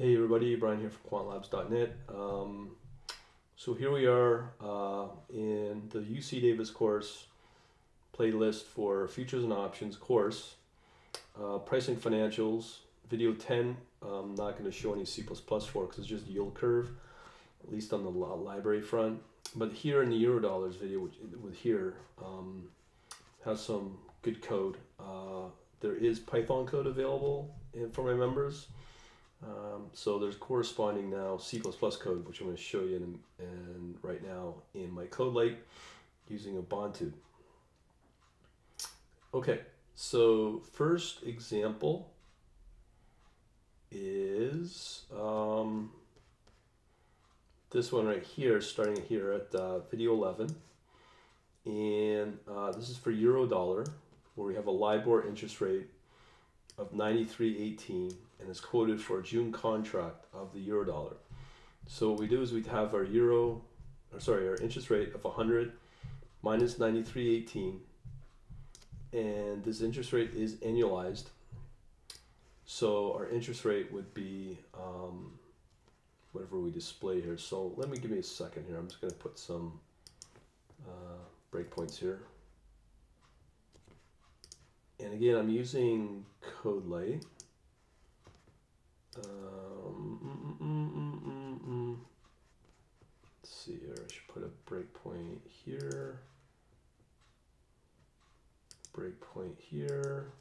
Hey everybody, Brian here from quantlabs.net. So here we are in the UC Davis course playlist for Futures and Options course. Pricing Financials, video 10. I'm not going to show any C++ for because it's just yield curve, at least on the library front. But here in the Eurodollars video, with here, has some good code. There is Python code available for my members. So there's corresponding now C++ code, which I'm going to show you in right now in my code light using Ubuntu. Okay, so first example is this one right here, starting here at video 11. And this is for Eurodollar, where we have a LIBOR interest rate of 93.18 and is quoted for a June contract of the Eurodollar. So what we do is we have our our interest rate of 100 minus 93.18, and this interest rate is annualized. So our interest rate would be whatever we display here. So give me a second here. I'm just going to put some breakpoints here. And again, I'm using CodeLight. Let's see here. I should put a breakpoint here. Breakpoint here.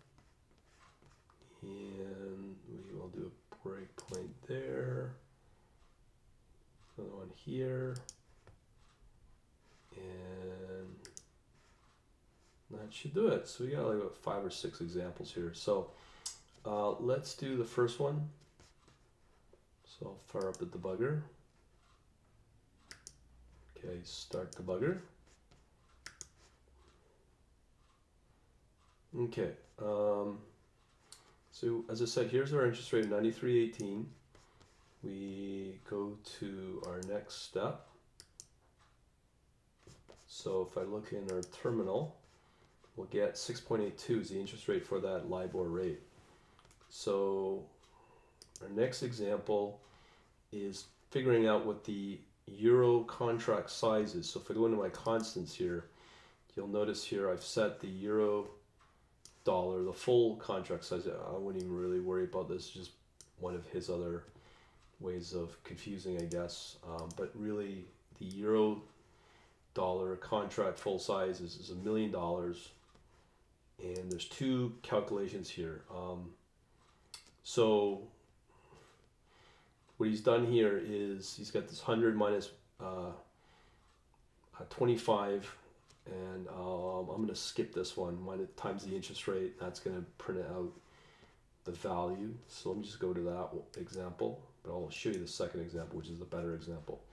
And we will do a breakpoint there. Another one here. And that should do it. So we got like about 5 or 6 examples here. So let's do the first one. So I'll fire up the debugger. Okay, start debugger. Okay, so as I said, here's our interest rate of 93.18. We go to our next step. So if I look in our terminal, we'll get 6.82 is the interest rate for that LIBOR rate. So our next example is figuring out what the euro contract size is. So if I go into my constants here, you'll notice here I've set the euro dollar, the full contract size. I wouldn't even really worry about this, just one of his other ways of confusing, I guess. But really the euro dollar contract full size is $1 million. And there's 2 calculations here. So what he's done here is he's got this 100 minus 25, and I'm going to skip this one, times the interest rate. That's going to print out the value. So let me just go to that example, but I'll show you the second example, which is the better example.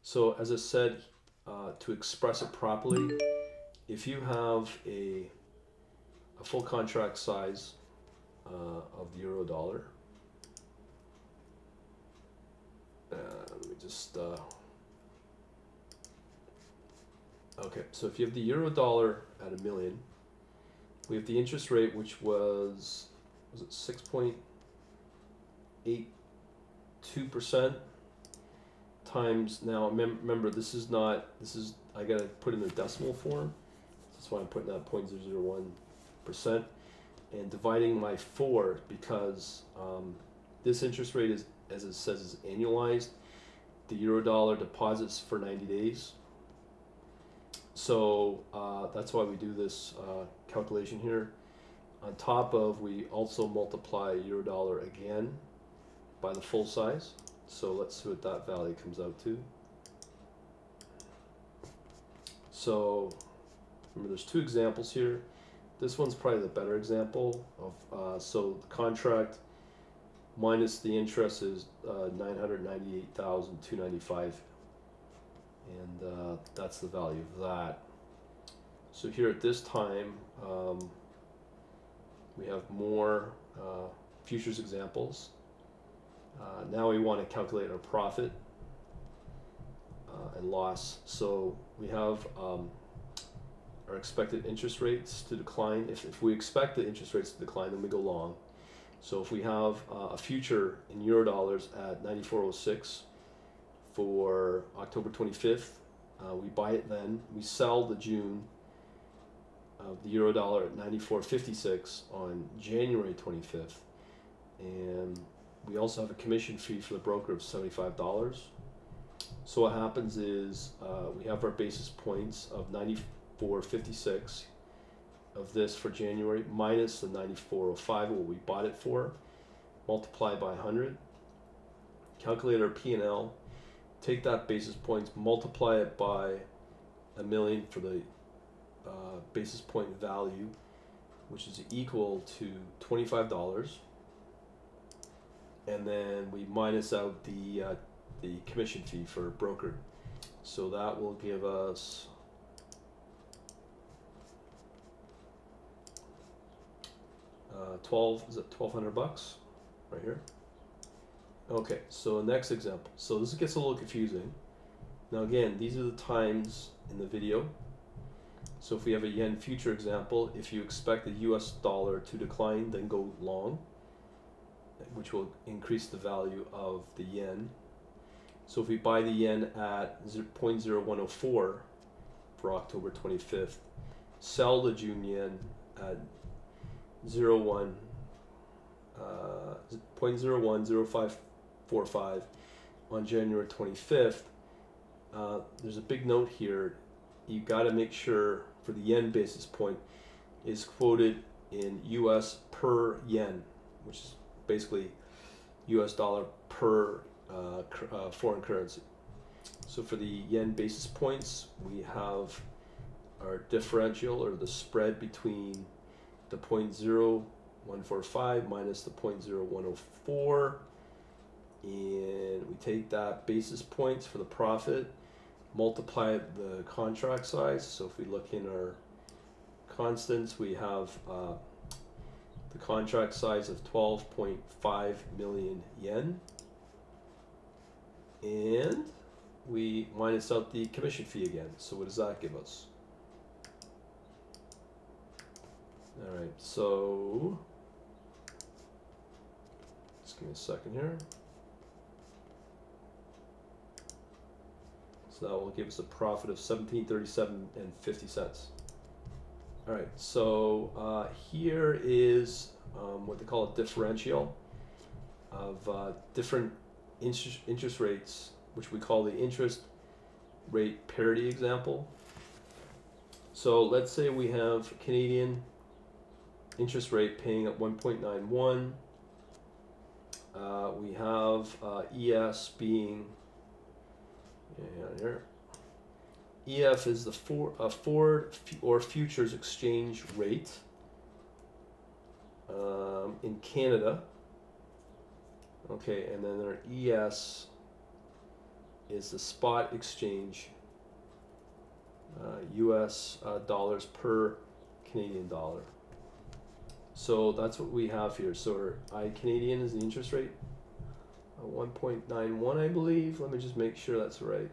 So as I said, to express it properly, if you have a full contract size of the Eurodollar. Let me just okay, so if you have the Eurodollar at $1 million, we have the interest rate, which was it 6.82% times, now remember this is I gotta put in the decimal form. That's why I'm putting that 0.001%. And dividing by 4, because this interest rate is, as it says, is annualized. The Eurodollar deposits for 90 days. So that's why we do this calculation here. On top of, we also multiply Eurodollar again by the full size. So let's see what that value comes out to. So remember, there's 2 examples here. This one's probably the better example of, so the contract minus the interest is 998,295, and that's the value of that. So here at this time, we have more futures examples. Now we want to calculate our profit and loss. So we have our expected interest rates to decline. If we expect the interest rates to decline, then we go long. So if we have a future in Eurodollars at 94.06 for October 25th, we buy it then. We sell the June of the Eurodollar at 94.56 on January 25th. And we also have a commission fee for the broker of $75. So what happens is we have our basis points of 94.56 of this for January minus the 94.05, what we bought it for, multiply by 100, calculate our P&L, take that basis points, multiply it by 1,000,000 for the basis point value, which is equal to $25, and then we minus out the commission fee for broker. So that will give us $1,200 right here. Okay, so next example. So this gets a little confusing. Now again, these are the times in the video. So if we have a yen future example, if you expect the US dollar to decline, then go long, which will increase the value of the yen. So if we buy the yen at 0.0104 for October 25th, sell the June yen at 0.010545 on January 25th, there's a big note here. You got to make sure for the yen basis point is quoted in US per yen, which is basically US dollar per foreign currency. So for the yen basis points, we have our differential, or the spread between the 0.0145 minus the 0.0104, and we take that basis points for the profit, multiply the contract size. So if we look in our constants, we have the contract size of 12.5 million yen, and we minus out the commission fee again. So what does that give us? All right, so just give me a second here. So that will give us a profit of $17.37.50. All right, so here is what they call a differential of different interest rates, which we call the interest rate parity example. So let's say we have Canadian interest rate paying at 1.91. We have ES being here. EF is the forward or futures exchange rate in Canada. Okay, and then our ES is the spot exchange US dollars per Canadian dollar. So that's what we have here. So our I Canadian is the interest rate, 1.91, I believe. Let me just make sure that's right.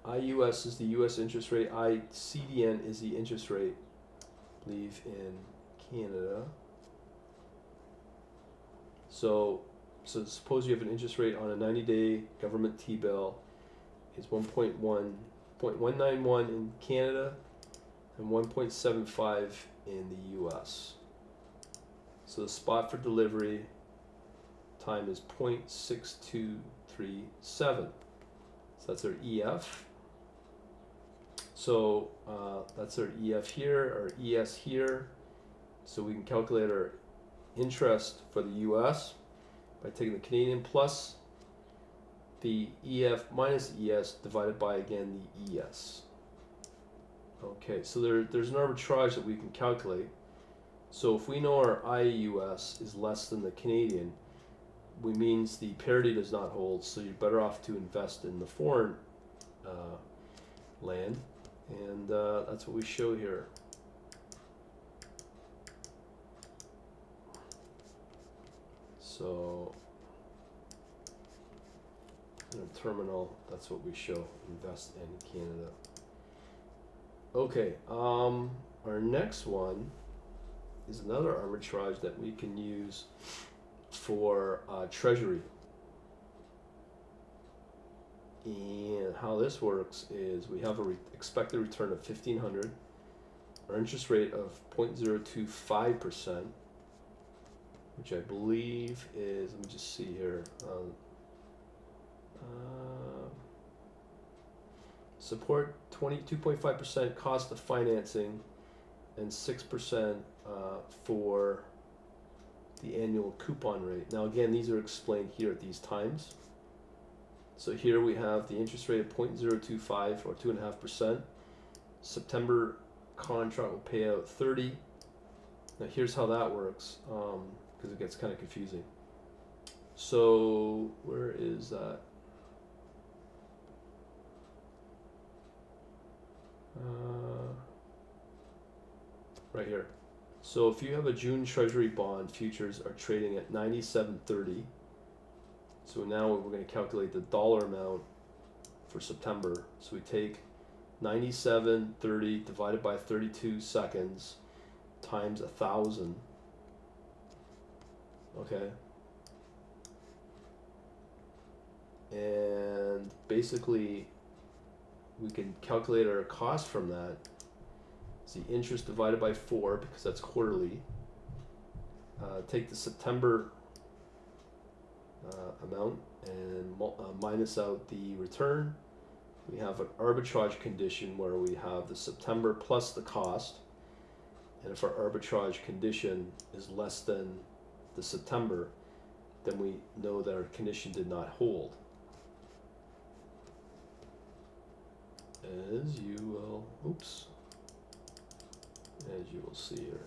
IUS is the US interest rate. ICDN is the interest rate, I believe, in Canada. So suppose you have an interest rate on a 90-day government T-bill is 1.191 in Canada and 1.75 in the US. So the spot for delivery time is 0.6237. So that's our EF. So that's our EF here, our ES here. So we can calculate our interest for the US by taking the Canadian plus the EF minus ES divided by, again, the ES. Okay, so there's an arbitrage that we can calculate. So if we know our IUS is less than the Canadian, which means the parity does not hold, so you're better off to invest in the foreign land, and that's what we show here. So in a terminal, that's what we show, invest in Canada. Okay, our next one is another arbitrage that we can use for Treasury. And how this works is we have a expected return of 1,500, our interest rate of 0.025%, which I believe is, let me just see here, support 22.5% cost of financing, and 6% for the annual coupon rate. Now again, these are explained here at these times. So here we have the interest rate of 0.025 or 2.5%. September contract will pay out 30. Now here's how that works, because it gets kind of confusing. So where is that? Right here. So if you have a June Treasury bond, futures are trading at 97.30. So now we're going to calculate the dollar amount for September. So we take 97.30 divided by 32 seconds times 1,000. Okay. And basically we can calculate our cost from that. It's the interest divided by 4 because that's quarterly. Take the September amount and minus out the return. We have an arbitrage condition where we have the September plus the cost, and if our arbitrage condition is less than the September, then we know that our condition did not hold. As you will see here.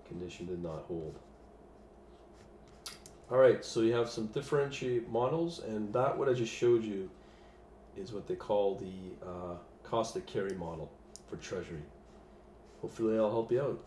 Condition did not hold. Alright, so you have some differentiate models, and that what I just showed you is what they call the caustic carry model for Treasury. Hopefully I'll help you out.